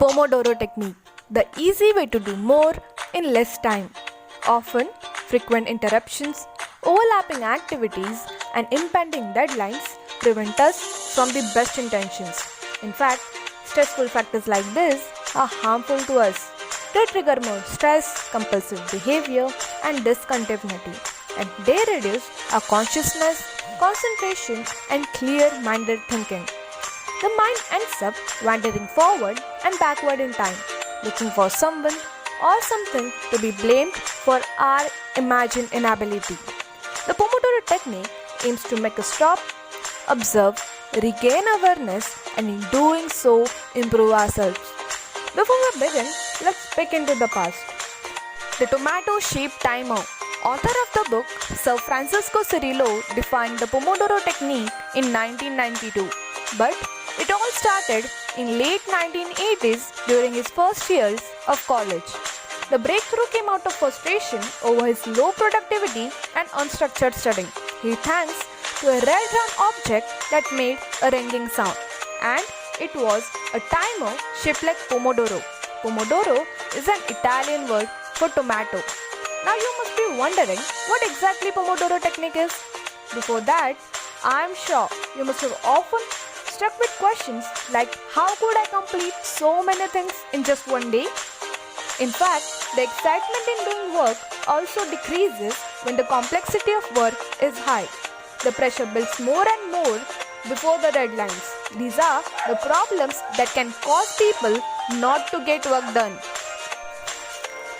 Pomodoro technique, the easy way to do more in less time. Often, frequent interruptions, overlapping activities, and impending deadlines prevent us from the best intentions. In fact, stressful factors like this are harmful to us. They trigger more stress, compulsive behavior, and discontinuity, and they reduce our consciousness, concentration, and clear minded thinking. The mind ends up wandering forward and backward in time, looking for someone or something to be blamed for our imagined inability. The Pomodoro technique aims to make us stop, observe, regain awareness, and in doing so, improve ourselves. Before we begin, let's peek into the past. The tomato-shaped timer. Author of the book, Sir Francisco Cirillo, defined the Pomodoro technique in 1992. But it all started in late 1980s during his first years of college. The breakthrough came out of frustration over his low productivity and unstructured studying. He thanks to a red round object that made a ringing sound, and it was a timer shaped like Pomodoro. Pomodoro is an Italian word for tomato. Now you must be wondering what exactly Pomodoro technique is. Before that, I am sure you must have often stuck with questions like how could I complete so many things in just one day? In fact, the excitement in doing work also decreases when the complexity of work is high. The pressure builds more and more before the deadlines. These are the problems that can cause people not to get work done.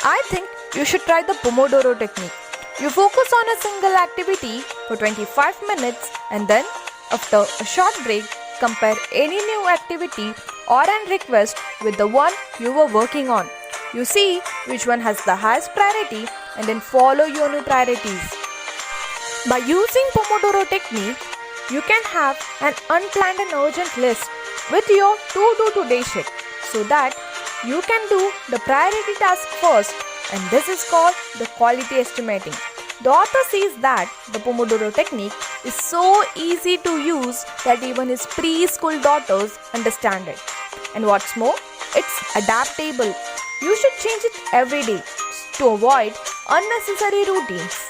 I think you should try the Pomodoro technique. You focus on a single activity for 25 minutes and then, after a short break, compare any new activity or an request with the one you were working on. You see which one has the highest priority and then follow your new priorities. By using Pomodoro technique, you can have an unplanned and urgent list with your to-do today sheet so that you can do the priority task first, and this is called the quality estimating. The author says that the Pomodoro technique is so easy to use that even his preschool daughters understand it. And what's more, it's adaptable. You should change it every day to avoid unnecessary routines.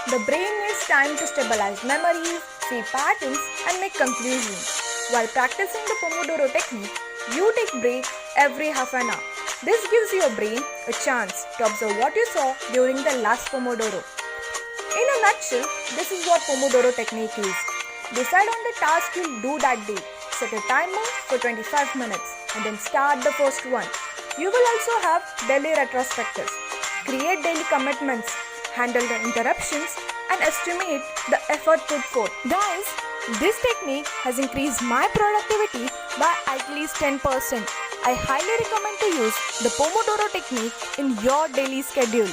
The brain needs time to stabilize memories, see patterns, and make conclusions. While practicing the Pomodoro technique, you take breaks every half an hour. This gives your brain a chance to observe what you saw during the last Pomodoro. In a nutshell, this is what Pomodoro technique is. Decide on the task you'll do that day. Set a timer for 25 minutes and then start the first one. You will also have daily retrospectives. Create daily commitments, handle the interruptions, and estimate the effort put forth. Guys, this technique has increased my productivity by at least 10%. I highly recommend to use the Pomodoro technique in your daily schedule.